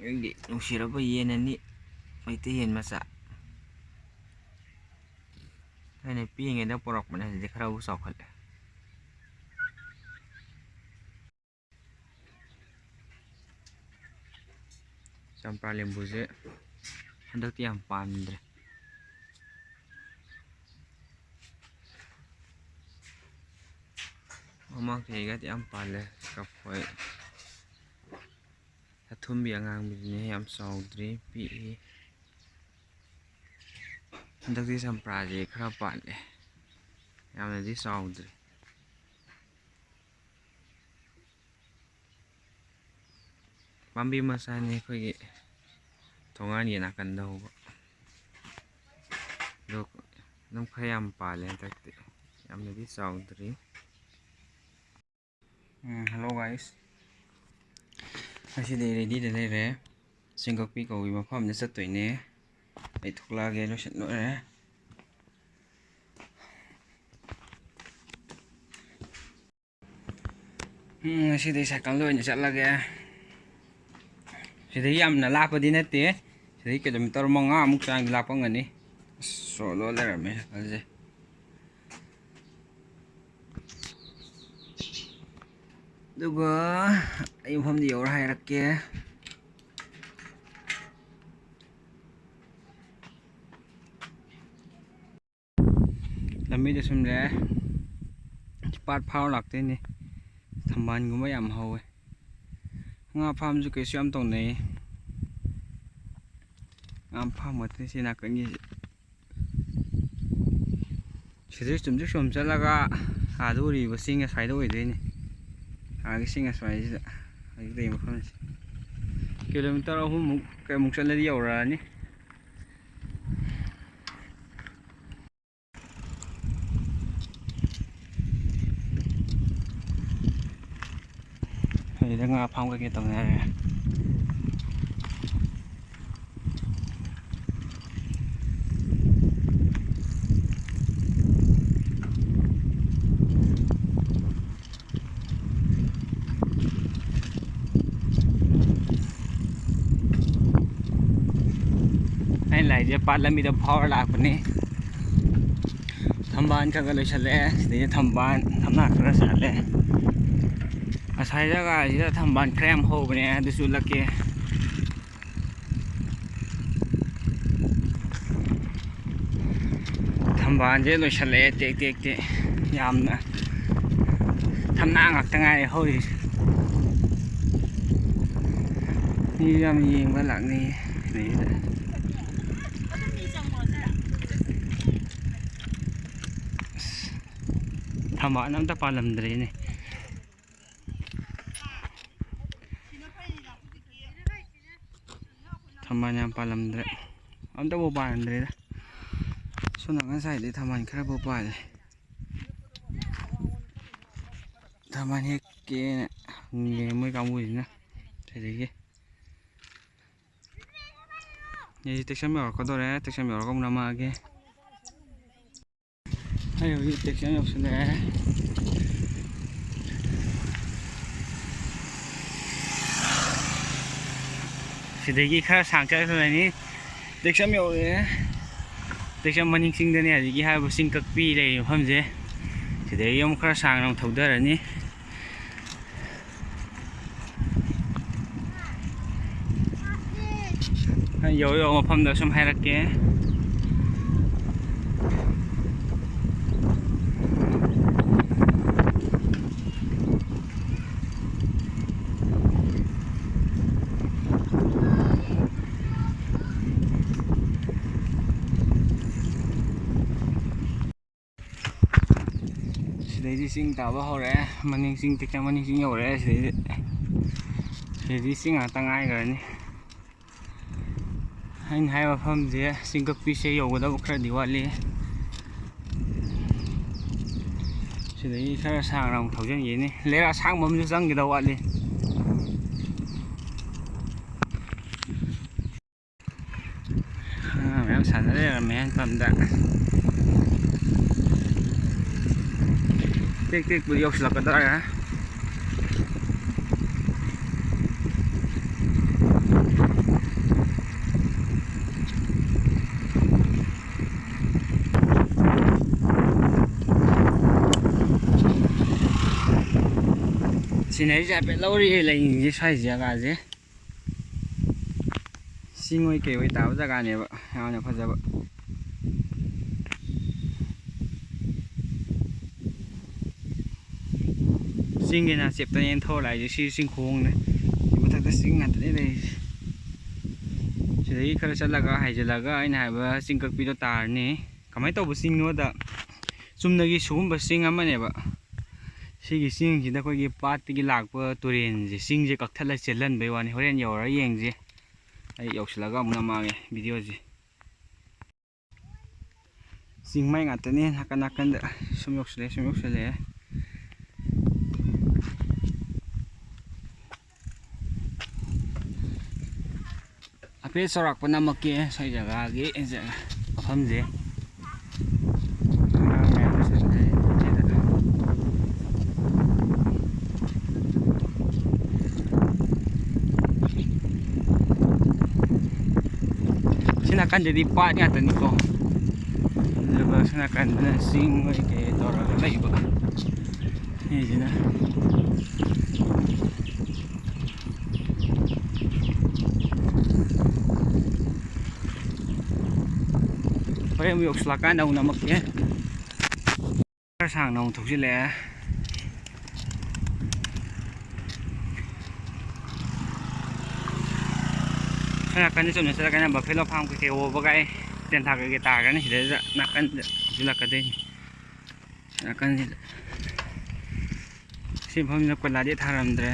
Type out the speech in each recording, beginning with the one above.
ꯌꯦꯡꯗꯤ ꯅꯨꯡꯁꯤꯔꯕ ꯌꯦꯟ ꯑꯅꯤ ꯃꯩꯇꯩ ꯌꯦꯟ ꯃꯆꯥ ꯑꯩꯅ ꯄꯤꯛꯏꯉꯩꯗ ꯄꯣꯔꯛꯄꯅꯦ ꯍꯧꯖꯤꯛꯇꯤ ꯈꯔꯕꯨ ꯆꯥꯎꯈꯠꯂꯦ ꯆꯝꯄ꯭ꯔꯥ ꯂꯦꯝꯕꯨꯁꯦ ꯍꯟꯗꯛꯇꯤ ꯌꯥꯝ ꯄꯥꯟꯗ꯭ꯔꯦ ꯃꯃꯥꯡ ꯆꯍꯤꯒꯗꯤ ꯌꯥꯝ ꯄꯥꯜꯂꯦ ꯀꯐꯣꯏ ꯑꯊꯨꯝꯕꯤ ꯑꯉꯥꯡꯕꯤꯗꯨꯅꯦ ꯌꯥꯝ ꯆꯥꯎꯗ꯭ꯔꯤ ꯄꯤꯛꯏ ꯍꯟꯗꯛꯇꯤ ꯆꯝꯄ꯭ꯔꯥꯁꯦ ꯈꯔ ꯄꯥꯜꯂꯦ ꯌꯥꯝꯅꯗꯤ ꯆꯥꯎꯗ꯭ꯔꯤ ꯄꯥꯝꯕꯤ ꯃꯆꯥꯅꯤ ꯑꯩꯈꯣꯏꯒꯤ ꯊꯣꯡꯒꯥꯟꯒꯤ ꯅꯥꯀꯟꯗ ꯍꯧꯕ ꯑꯗꯣ ꯑꯗꯨꯝ ꯈꯔ ꯌꯥꯝ ꯄꯥꯜꯂꯦ ꯍꯟꯗꯛꯇꯤ ꯌꯥꯝꯅꯗꯤ ꯆꯥꯎꯗ꯭ꯔꯤ ꯍꯜꯂꯣ ꯒꯥꯏꯁ ꯉꯁꯤꯗꯤ ꯔꯦꯗꯤꯗ ꯂꯩꯔꯦ ꯆꯤꯡꯀꯛꯄꯤ ꯀꯧꯏ ꯃꯐꯝꯗ ꯆꯠꯇꯣꯏꯅꯦ ꯑꯩ ꯊꯣꯛꯂꯛꯑꯒꯦ ꯂꯣꯏꯔꯦ ꯉꯁꯤꯗꯤ ꯁꯥꯏꯀꯜꯗ ꯑꯣꯏꯅ ꯆꯠꯂꯒꯦ ꯁꯤꯗꯒꯤ ꯌꯥꯝꯅ ꯂꯥꯞꯄꯗꯤ ꯅꯠꯇꯦ ꯁꯤꯗꯒꯤ ꯀꯤꯂꯣꯃꯤꯇꯔ 5ꯃꯨꯛ ꯆꯥꯡꯗꯤ ꯂꯥꯞꯄꯝꯒꯅꯤ ꯁꯣꯂꯣ ꯂꯩꯔꯝꯃꯦ ꯁꯥꯏꯀꯜꯁꯦ ꯑꯗꯨꯒ ꯑꯩ ꯃꯐꯝꯗ ꯌꯧꯔ ꯍꯥꯏꯔꯛꯀꯦ ꯂꯝꯕꯤꯗ ꯁꯨꯝ ꯂꯩꯔꯦ ꯄꯥꯠ ꯐꯥꯎꯔ ꯂꯥꯛꯇꯣꯏꯅꯦ ꯊꯝꯕꯥꯜꯒꯨꯝꯕ ꯌꯥꯝ ꯍꯧꯋꯦ ꯉꯥ ꯐꯥꯝꯁꯨ ꯀꯩꯁꯨ ꯌꯥꯝ ꯇꯧꯅꯩ ꯉꯥ ꯐꯥꯝ ꯉꯥꯛꯇꯅꯤ ꯁꯤ ꯅꯥꯀꯟꯒꯤꯁꯦ ꯁꯤꯗꯩ ꯆꯨꯝꯗ꯭ꯔꯤꯡ ꯁꯨꯝ ꯆꯠꯂꯒ ꯑꯥꯗ ꯎꯔꯤꯕ ꯆꯤꯡ ꯑꯁ꯭ꯋꯥꯏꯗ ꯑꯣꯏꯗꯣꯏꯅꯤ ꯑꯥꯒꯤ ꯆꯤꯡ ꯑꯁ꯭ꯋꯥꯏꯁꯤꯗ ꯍꯧꯖꯤꯛ ꯂꯩ ꯃꯐꯝꯁꯦ ꯀꯤꯂꯣꯃꯤꯇꯔ 3ꯃꯨꯛ ꯀꯩꯃꯨꯛ ꯆꯠꯂꯗꯤ ꯌꯧꯔꯛꯑꯅꯤ ꯑꯗꯨꯗ ꯉꯥ ꯐꯥꯝ ꯀꯩꯀꯩ ꯇꯧꯅꯔꯦ ꯑꯩꯅ ꯂꯥꯛꯏꯁꯦ ꯄꯥꯠ ꯂꯝꯕꯤꯗ ꯐꯥꯎꯔ ꯂꯥꯛꯄꯅꯤ ꯊꯝꯕꯥꯜ ꯈꯔ ꯂꯣꯏꯁꯤꯜꯂꯛꯑꯦ ꯁꯤꯗꯩꯗ ꯊꯝꯕꯥꯜ ꯊꯝꯅꯥ ꯈꯔ ꯁꯥꯠꯂꯦ ꯑꯁꯥꯏ ꯖꯒꯥꯁꯤꯗ ꯊꯝꯕꯥꯜ ꯈꯔ ꯌꯥꯝ ꯍꯧꯕꯅꯦ ꯑꯗꯨꯁꯨ ꯎꯠꯂꯛꯀꯦ ꯊꯝꯕꯥꯜꯁꯦ ꯂꯣꯏꯁꯤꯜꯂꯛꯑꯦ ꯇꯦꯛ ꯇꯦꯛ ꯇꯦꯛ ꯌꯥꯝꯅ ꯊꯝꯅꯥ ꯉꯥꯛꯇ ꯉꯥꯏꯔꯦ ꯍꯧꯔꯤꯁꯦ ꯃꯤ ꯌꯥꯝ ꯌꯦꯡꯕ ꯂꯥꯛꯅꯩꯌꯦ ꯁꯤꯗꯩꯗ ꯊꯝꯕꯥꯜ ꯑꯝꯇ ꯄꯥꯜꯂꯝꯗ꯭ꯔꯦꯅꯦ ꯊꯝꯕꯥꯜ ꯌꯥꯝ ꯄꯥꯜꯂꯝꯗ꯭ꯔꯦ ꯑꯝꯇꯕꯨ ꯄꯥꯜꯂꯝꯗ꯭ꯔꯦꯗ ꯁꯣꯝ ꯅꯥꯀꯟ ꯁꯥꯏꯗꯗꯤ ꯊꯝꯕꯥꯜ ꯈꯔꯕꯨ ꯄꯥꯜꯂꯦ ꯊꯝꯕꯥꯜ ꯍꯦꯛꯀꯦꯅ ꯍꯪꯉꯦ ꯃꯣꯏ ꯀꯥꯡꯕꯨꯁꯤꯅ ꯁꯤꯗꯒꯤ ꯑꯩ ꯇꯦꯛꯁꯝ ꯌꯧꯔꯛꯀꯗꯧꯔꯦ ꯇꯦꯛꯁꯝ ꯌꯧꯔꯒ ꯑꯃꯨꯛ ꯅꯝꯃꯛꯑꯒꯦ ꯑꯩ ꯍꯧꯖꯤꯛ ꯇꯦꯛꯁꯝ ꯌꯧꯁꯤꯜꯂꯛꯑꯦ ꯁꯤꯗꯒꯤ ꯈꯔ ꯁꯥꯡ ꯆꯠꯈ꯭ꯔꯅꯤ ꯇꯦꯛꯁꯝ ꯌꯧꯔꯛꯑꯦ ꯇꯦꯛꯁꯝ ꯃꯅꯤꯡ ꯆꯤꯡꯗꯅꯤ ꯍꯧꯖꯤꯛꯀꯤ ꯍꯥꯏꯔꯤꯕ ꯆꯤꯡ ꯀꯛꯄꯤ ꯂꯩꯔꯤꯕ ꯃꯐꯝꯁꯦ ꯁꯤꯗꯒꯤ ꯑꯃꯨꯛ ꯈꯔ ꯁꯥꯡꯅ ꯑꯃꯨꯛ ꯊꯧꯊꯔꯅꯤ ꯌꯧ ꯃꯐꯝꯗ ꯁꯨꯝ ꯍꯥꯏꯔꯛꯀꯦ ꯁꯤꯗꯩꯗꯤ ꯆꯤꯡ ꯇꯥꯕ ꯍꯧꯔꯛꯑꯦ ꯃꯅꯤꯡ ꯆꯤꯡ ꯇꯦꯛꯁꯝ ꯃꯅꯤꯡ ꯆꯤꯡ ꯌꯧꯔꯛꯑꯦ ꯁꯤꯗꯩꯗꯤ ꯆꯤꯡ ꯉꯥꯛꯇ ꯉꯥꯏꯈ꯭ꯔꯅꯤ ꯑꯩꯅ ꯍꯥꯏꯕ ꯃꯐꯝꯁꯦ ꯆꯤꯡꯀꯛꯄꯤꯁꯦ ꯌꯧꯒꯗꯕ ꯈꯔꯗꯤ ꯋꯥꯠꯂꯤ ꯁꯤꯗꯒꯤ ꯈꯔ ꯁꯥꯡꯅ ꯑꯃꯨꯛ ꯊꯧꯖꯤꯟꯈꯤꯅꯤ ꯂꯩꯔꯛ ꯑꯁꯥꯡꯕ ꯑꯃꯁꯨ ꯆꯪꯒꯗꯕ ꯋꯥꯠꯂꯤ ꯃꯌꯥꯝ ꯁꯥꯟꯅ ꯂꯩꯔꯝꯃꯦ ꯃꯐꯝꯗ ꯇꯦꯛ ꯇꯦꯛꯄꯨꯗꯤ ꯌꯧꯁꯤꯜꯂꯛꯀꯗꯧꯔꯦ ꯁꯤꯅꯔꯤꯁꯦ ꯍꯥꯏꯐꯦꯠ ꯂꯧꯔꯤ ꯂꯩꯁꯦ ꯁ꯭ꯋꯥꯏ ꯖꯒꯥꯁꯦ ꯆꯤꯡ ꯑꯣꯏ ꯀꯩ ꯑꯣꯏ ꯇꯥꯕ ꯖꯒꯥꯅꯦꯕ ꯌꯥꯝꯅ ꯐꯖꯕ ꯆꯤꯡꯒꯤ ꯅꯥꯆꯦꯞꯇꯅꯦ ꯊꯧꯔ ꯂꯥꯛꯏꯁꯦ ꯁꯤ ꯆꯤꯡꯈꯣꯡꯅꯦ ꯃꯊꯛꯇ ꯆꯤꯡ ꯉꯥꯛꯇꯅꯦ ꯂꯩꯔꯤꯁꯦ ꯁꯤꯗꯒꯤ ꯈꯔ ꯆꯠꯂꯒ ꯍꯥꯏꯖꯤꯜꯂꯒ ꯑꯩꯅ ꯍꯥꯏꯕ ꯆꯤꯡ ꯀꯛꯄꯤꯗꯣ ꯇꯥꯔꯅꯤ ꯀꯃꯥꯏꯅ ꯇꯧꯕ ꯆꯤꯡꯅꯣꯗ ꯆꯨꯝꯅꯒꯤ ꯁꯤꯒꯨꯝꯕ ꯆꯤꯡ ꯑꯃꯅꯦꯕ ꯁꯤꯒꯤ ꯆꯤꯡꯁꯤꯗ ꯑꯩꯈꯣꯏꯒꯤ ꯄꯥꯠꯇꯒꯤ ꯂꯥꯛꯄ ꯇꯨꯔꯦꯟꯁꯦ ꯆꯤꯡꯁꯦ ꯀꯛꯊꯠꯂ ꯆꯦꯜꯍꯟꯕꯩ ꯋꯥꯅꯤ ꯍꯣꯔꯦꯟ ꯌꯧꯔꯒ ꯌꯦꯡꯁꯦ ꯑꯩ ꯌꯧꯁꯤꯜꯂꯒ ꯑꯃꯨꯛ ꯅꯝꯃꯛꯑꯒꯦ ꯚꯤꯗꯤꯑꯣꯁꯦ ꯆꯤꯡꯃꯥꯏ ꯉꯥꯛꯇꯅꯦ ꯅꯥꯀꯟ ꯅꯥꯀꯟꯗ ꯁꯨꯝ ꯌꯧꯁꯤꯜꯂꯛꯑꯦ ꯍꯥꯏꯐꯦꯠ ꯆꯥꯎꯔꯥꯛꯄ ꯅꯝꯃꯛꯀꯦ ꯁ꯭ꯋꯥꯏ ꯖꯒꯥꯒꯤ ꯃꯐꯝꯁꯦ ꯁꯤ ꯅꯥꯀꯟꯗꯗꯤ ꯄꯥꯠ ꯉꯥꯛꯇꯅꯤꯀꯣ ꯑꯗꯨꯒ ꯁꯤ ꯅꯥꯀꯟꯗꯅ ꯆꯤꯡ ꯑꯣꯏ ꯀꯩ ꯇꯧꯔꯒ ꯂꯩꯕ ꯁꯤꯁꯤꯅ ꯍꯣꯔꯦꯟ ꯑꯃꯨꯛ ꯌꯧꯁꯤꯜꯂꯛꯀꯥꯟꯗ ꯑꯃꯨꯛ ꯅꯝꯃꯛꯀꯦ ꯈꯔ ꯁꯥꯡꯅ ꯑꯃꯨꯛ ꯊꯧꯖꯤꯜꯂꯛꯑꯦ ꯁꯣꯝ ꯅꯥꯀꯟꯗ ꯆꯨꯝꯅ ꯆꯠꯂꯒꯅ ꯕꯐꯦꯂꯣ ꯐꯥꯔꯝ ꯀꯩꯀꯩ ꯑꯣꯕꯒꯥꯏ ꯇꯦꯟꯊꯥ ꯀꯩꯀꯩ ꯇꯥꯔꯒꯅꯤ ꯁꯤꯗꯩꯗ ꯅꯥꯀꯟꯗ ꯊꯧꯖꯤꯜꯂꯛꯀꯗꯣꯏꯅꯤ ꯅꯥꯀꯟꯁꯤꯗ ꯁꯤ ꯃꯐꯝꯁꯤꯅ ꯀꯣꯏꯂꯥꯗꯤ ꯊꯥꯔꯝꯗ꯭ꯔꯦ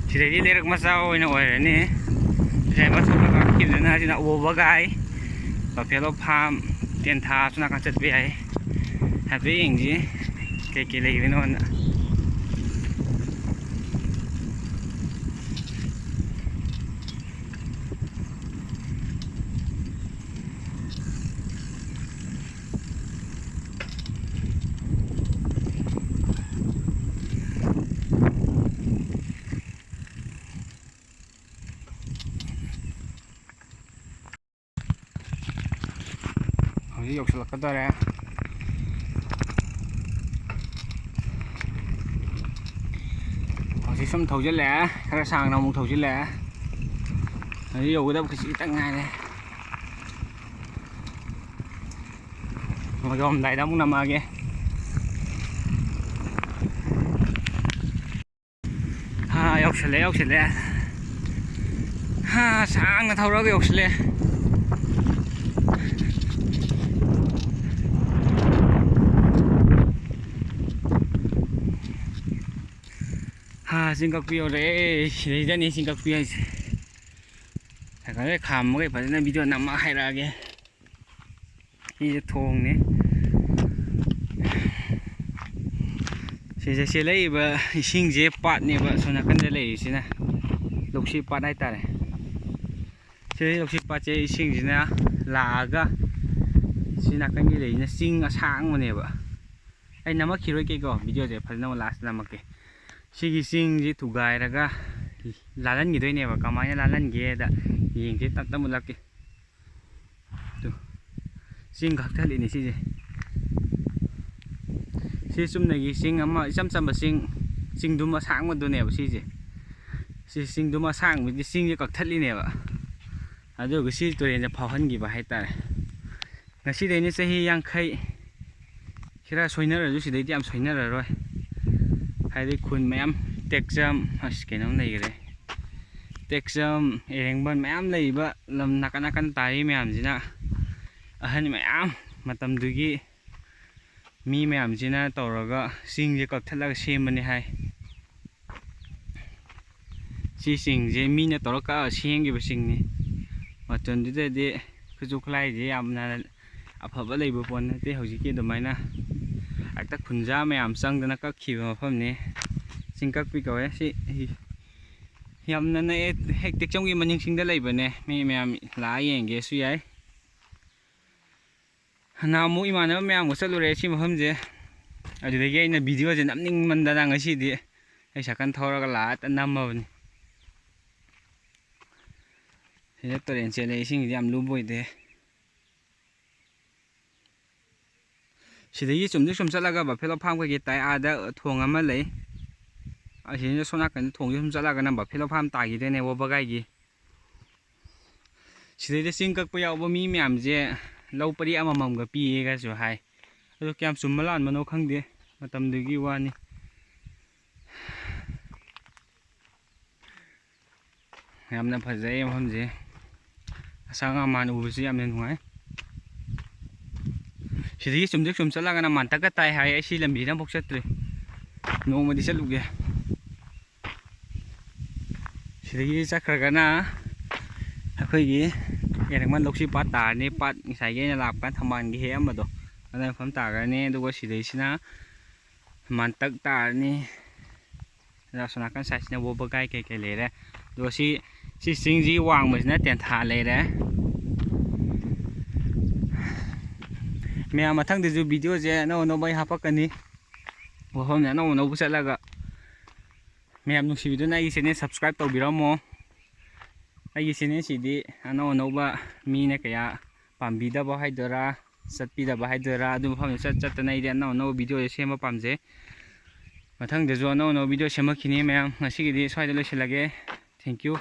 ꯁꯤꯗꯩꯗꯤ ꯂꯩꯔꯛ ꯃꯆꯥ ꯑꯣꯏꯅ ꯑꯣꯏꯔꯅꯤ ꯉꯁꯥꯏ ꯃꯊꯛꯇ ꯀꯥꯈꯤꯕꯗꯨꯅ ꯁꯤꯅ ꯑꯣꯕꯒꯥꯏ ꯕꯐꯦꯂꯣ ꯐꯥꯔꯝ ꯇꯦꯟꯊꯥꯁꯨ ꯅꯥꯀꯟ ꯆꯠꯄ ꯌꯥꯏ ꯍꯥꯏꯐꯦꯠ ꯌꯦꯡꯁꯤ ꯀꯩꯀꯩ ꯂꯩꯕꯅꯣꯅ ꯍꯧꯖꯤꯛ ꯌꯧꯁꯤꯜꯂꯛꯀꯗꯧꯔꯦ ꯍꯧꯖꯤꯛ ꯁꯨꯝ ꯊꯧꯖꯤꯜꯂꯛꯑꯦ ꯈꯔ ꯁꯥꯡꯅ ꯑꯃꯨꯛ ꯊꯧꯖꯤꯜꯂꯛꯑꯦ ꯍꯧꯖꯤꯛ ꯌꯧꯒꯗꯕ ꯈꯤꯇꯪ ꯉꯥꯏꯔꯦ ꯌꯧꯔꯝꯗꯥꯏꯗ ꯑꯃꯨꯛ ꯅꯝꯃꯛꯑꯒꯦ ꯌꯧꯁꯤꯜꯂꯛꯑꯦ ꯁꯥꯡꯅ ꯊꯧꯔꯒ ꯌꯧꯁꯤꯜꯂꯛꯑꯦ ꯆꯤꯡ ꯀꯛꯄꯤ ꯌꯧꯔꯛꯑꯦ ꯁꯤꯗꯩꯗꯅꯤ ꯆꯤꯡ ꯀꯛꯄꯤ ꯍꯥꯏꯁꯦ ꯁꯥꯏꯀꯜꯁꯦ ꯈꯥꯝꯃꯒ ꯐꯖꯅ ꯚꯤꯗꯤꯑꯣ ꯅꯝꯃꯒ ꯍꯥꯏꯔꯛꯑꯒꯦ ꯁꯤꯁꯦ ꯊꯣꯡꯅꯤ ꯁꯤꯁꯦ ꯆꯦꯜꯂꯛꯏꯕ ꯏꯁꯤꯡꯁꯦ ꯄꯥꯠꯅꯦꯕ ꯁꯣꯝ ꯅꯥꯀꯟꯗ ꯂꯩꯔꯤꯁꯤꯅ ꯂꯧꯁꯤ ꯄꯥꯠ ꯍꯥꯏꯇꯥꯔꯦ ꯁꯤ ꯂꯧꯁꯤ ꯄꯥꯠꯁꯦ ꯏꯁꯤꯡꯁꯤꯅ ꯂꯥꯛꯑꯒ ꯁꯤ ꯅꯥꯀꯟꯒꯤ ꯂꯩꯔꯤꯁꯤꯅ ꯆꯤꯡ ꯑꯁꯥꯡꯕꯅꯦꯕ ꯑꯩ ꯅꯝꯃꯛꯈꯤꯔꯣꯏ ꯀꯩꯀꯣ ꯚꯤꯗꯤꯑꯣꯁꯦ ꯐꯖꯅ ꯑꯃꯨꯛ ꯂꯥꯁꯇ ꯅꯝꯃꯛꯀꯦ ꯁꯤꯒꯤ ꯆꯤꯡꯁꯤ ꯊꯨꯒꯥꯏꯔꯒ ꯂꯥꯜꯍꯟꯈꯤꯗꯣꯏꯅꯦꯕ ꯀꯃꯥꯏꯅ ꯂꯥꯜꯍꯟꯒꯦꯗ ꯌꯦꯡꯁꯦ ꯇꯞ ꯃꯨꯠꯂꯛꯀꯦ ꯆꯤꯡ ꯀꯛꯊꯠꯂꯤꯅꯤ ꯁꯤꯁꯦ ꯁꯤ ꯆꯨꯝꯅꯒꯤ ꯆꯤꯡ ꯑꯃ ꯏꯆꯝ ꯆꯝꯕ ꯆꯤꯡꯗꯨꯝ ꯑꯁꯥꯡꯕꯗꯨꯅꯦꯕ ꯁꯤꯁꯦ ꯁꯤ ꯆꯤꯡꯗꯨꯝ ꯑꯁꯥꯡꯕꯗꯤ ꯆꯤꯡꯁꯦ ꯀꯛꯊꯠꯂꯤꯅꯦꯕ ꯑꯗꯨꯒ ꯁꯤ ꯇꯨꯔꯦꯟꯁꯦ ꯐꯥꯎꯍꯟꯈꯤꯕ ꯍꯥꯏꯇꯥꯔꯦ ꯉꯁꯤꯗꯩꯅ ꯆꯍꯤ 50 ꯈꯔ ꯁꯣꯏꯅꯔꯁꯨ ꯁꯤꯗꯩꯗꯤ ꯌꯥꯝ ꯁꯣꯏꯅꯔꯔꯣꯏ ꯍꯥꯏꯗꯤ ꯈꯨꯟ ꯃꯌꯥꯝ ꯇꯦꯛꯆꯝ ꯀꯩꯅꯣꯝ ꯂꯩꯈ꯭ꯔꯦ ꯇꯦꯛꯆꯝ ꯑꯦꯔꯦꯡꯕꯟ ꯃꯌꯥꯝ ꯂꯩꯔꯤꯕ ꯂꯝ ꯅꯥꯀꯟ ꯅꯥꯀꯟ ꯇꯥꯔꯤ ꯃꯌꯥꯝꯁꯤꯅ ꯑꯍꯟ ꯃꯌꯥꯝ ꯃꯇꯝꯗꯨꯒꯤ ꯃꯤ ꯃꯌꯥꯝꯁꯤꯅ ꯇꯧꯔꯒ ꯆꯤꯡꯁꯦ ꯀꯛꯊꯠꯂꯒ ꯁꯦꯝꯕꯅꯤ ꯍꯥꯏ ꯁꯤ ꯆꯤꯡꯁꯦ ꯃꯤꯅ ꯇꯧꯔꯒ ꯀꯛꯑ ꯁꯦꯝꯈꯤꯕ ꯆꯤꯡꯅꯤ ꯃꯇꯝꯗꯨꯗꯗꯤ ꯈꯨꯠꯁꯨ ꯈꯨꯠꯂꯥꯏꯁꯦ ꯌꯥꯝꯅ ꯑꯐꯕ ꯂꯩꯕ ꯄꯣꯠ ꯅꯠꯇꯦ ꯍꯧꯖꯤꯛꯀꯤ ꯑꯗꯨꯃꯥꯏꯅ ꯍꯦꯛꯇ ꯈꯨꯟꯖꯥ ꯃꯌꯥꯝ ꯆꯪꯗꯅ ꯀꯛꯈꯤꯕ ꯃꯐꯝꯅꯤ ꯆꯤꯡ ꯀꯛꯄꯤ ꯀꯧꯋꯦ ꯁꯤ ꯌꯥꯝꯅ ꯅꯛꯑꯦ ꯍꯦꯛ ꯇꯦꯛꯆꯝꯒꯤ ꯃꯅꯤꯡꯁꯤꯡꯗ ꯂꯩꯕꯅꯦ ꯃꯤ ꯃꯌꯥꯝ ꯂꯥꯛꯑ ꯌꯦꯡꯒꯦꯁꯨ ꯌꯥꯏ ꯅꯍꯥꯟꯃꯨꯛ ꯏꯃꯥꯟꯅꯕ ꯃꯌꯥꯝꯒ ꯆꯠꯂꯨꯔꯦ ꯁꯤ ꯃꯐꯝꯁꯦ ꯑꯗꯨꯗꯒꯤ ꯑꯩꯅ ꯚꯤꯗꯤꯑꯣꯁꯦ ꯅꯝꯅꯤꯡꯃꯟꯗꯅ ꯉꯁꯤꯗꯤ ꯑꯩ ꯁꯥꯏꯀꯜ ꯊꯧꯔꯒ ꯂꯥꯛꯑ ꯅꯝꯃꯕꯅꯤ ꯁꯤꯗ ꯇꯨꯔꯦꯟ ꯆꯦꯜꯂꯦ ꯏꯁꯤꯡꯁꯤꯗꯤ ꯌꯥꯝ ꯂꯨꯕ ꯑꯣꯏꯗꯦ ꯁꯤꯗꯒꯤ ꯆꯨꯝꯗꯤ ꯁꯨꯝ ꯆꯠꯂꯒ ꯕꯐꯦꯂꯣ ꯐꯥꯔꯝ ꯀꯩꯀꯩ ꯇꯥꯏ ꯑꯥꯗ ꯊꯣꯡ ꯑꯃ ꯂꯩ ꯑꯁꯤꯅ ꯁꯣꯝ ꯅꯥꯀꯟꯗ ꯊꯣꯡꯁꯤ ꯁꯨꯝ ꯆꯠꯂꯒꯅ ꯕꯐꯦꯂꯣ ꯐꯥꯔꯝ ꯇꯥꯈꯤꯗꯣꯏꯅꯦ ꯋꯥꯕꯒꯥꯏꯒꯤ ꯁꯤꯗꯩꯗ ꯆꯤꯡ ꯀꯛꯄ ꯌꯥꯎꯕ ꯃꯤ ꯃꯌꯥꯝꯁꯦ ꯂꯧ ꯄꯔꯤ ꯑꯃꯃꯝꯒ ꯄꯤꯌꯦꯒꯁꯨ ꯍꯥꯏ ꯑꯗꯨ ꯀꯌꯥꯝ ꯆꯨꯝꯕ ꯂꯥꯟꯕꯅꯣ ꯈꯪꯗꯦ ꯃꯇꯝꯗꯨꯒꯤ ꯋꯥꯅꯤ ꯌꯥꯝꯅ ꯐꯖꯩ ꯃꯐꯝꯁꯦ ꯑꯁꯪ ꯑꯃꯥꯟ ꯎꯕꯁꯤ ꯌꯥꯝꯅ ꯅꯨꯡꯉꯥꯏ ꯁꯤꯗꯒꯤ ꯆꯨꯝꯗ꯭ꯔꯤꯛ ꯁꯨꯝ ꯆꯠꯂꯒꯅ ꯃꯥꯟꯇꯛꯀ ꯇꯥꯏ ꯍꯥꯏ ꯑꯩ ꯁꯤ ꯂꯝꯕꯤꯗ ꯑꯃꯐꯥꯎ ꯆꯠꯇ꯭ꯔꯤ ꯅꯣꯡꯃꯗꯤ ꯆꯠꯂꯨꯒꯦ ꯁꯤꯗꯒꯤ ꯆꯠꯈ꯭ꯔꯒꯅ ꯑꯩꯈꯣꯏꯒꯤ ꯌꯥꯏꯔꯤꯛꯃꯟ ꯂꯧꯁꯤ ꯄꯥꯠ ꯇꯥꯔꯅꯤ ꯄꯥꯠ ꯉꯁꯥꯏꯒꯤ ꯑꯩꯅ ꯂꯥꯛꯄ ꯊꯝꯕꯥꯜꯒꯤ ꯍꯦꯛꯑꯝꯕꯗꯣ ꯑꯗꯨ ꯃꯐꯝ ꯇꯥꯈ꯭ꯔꯅꯤ ꯑꯗꯨꯒ ꯁꯤꯗꯩꯁꯤꯅ ꯃꯥꯟꯇꯛ ꯇꯥꯔꯅꯤ ꯑꯗꯨꯒ ꯑꯁꯣꯝ ꯅꯥꯀꯟ ꯁꯥꯏꯠꯁꯤꯅ ꯋꯥꯕꯒꯥꯏ ꯀꯩꯀꯩ ꯂꯩꯔꯦ ꯑꯗꯨꯒ ꯁꯤ ꯆꯤꯡꯁꯤ ꯋꯥꯡꯕꯁꯤꯅ ꯇꯦꯟꯊꯥ ꯂꯩꯔꯦ ꯃꯌꯥꯝ ꯃꯊꯪꯗꯁꯨ ꯚꯤꯗꯤꯑꯣꯁꯦ ꯑꯅꯧ ꯑꯅꯧꯕ ꯑꯩ ꯍꯥꯞꯄꯛꯀꯅꯤ ꯃꯐꯝꯁꯦ ꯑꯅꯧ ꯑꯅꯧꯕ ꯆꯠꯂꯒ ꯃꯌꯥꯝ ꯅꯨꯡꯁꯤꯕꯤꯗꯨꯅ ꯑꯩꯒꯤ ꯆꯦꯅꯦꯜ ꯁꯕꯁꯀ꯭ꯔꯥꯏꯕ ꯇꯧꯕꯤꯔꯝꯃꯣ ꯑꯩꯒꯤ ꯆꯦꯅꯦꯜꯁꯤꯗꯤ ꯑꯅꯧ ꯑꯅꯧꯕ ꯃꯤꯅ ꯀꯌꯥ ꯄꯥꯝꯕꯤꯗꯕ ꯍꯥꯏꯗꯣꯏꯔꯥ ꯆꯠꯄꯤꯗꯕ ꯍꯥꯏꯗꯣꯏꯔꯥ ꯑꯗꯨ ꯃꯐꯝꯗ ꯆꯠꯇꯅ ꯑꯩꯗꯤ ꯑꯅꯧ ꯑꯅꯧꯕ ꯚꯤꯗꯤꯑꯣꯁꯦ ꯁꯦꯝꯕ ꯄꯥꯝꯖꯩ ꯃꯊꯪꯗꯁꯨ ꯑꯅꯧ ꯑꯅꯧꯕ ꯚꯤꯗꯤꯑꯣ ꯁꯦꯝꯃꯛꯈꯤꯅꯤ ꯃꯌꯥꯝ ꯉꯁꯤꯒꯤꯗꯤ ꯁ꯭ꯋꯥꯏꯗ ꯂꯣꯏꯁꯤꯜꯂꯒꯦ ꯊꯦꯡꯛ ꯌꯨ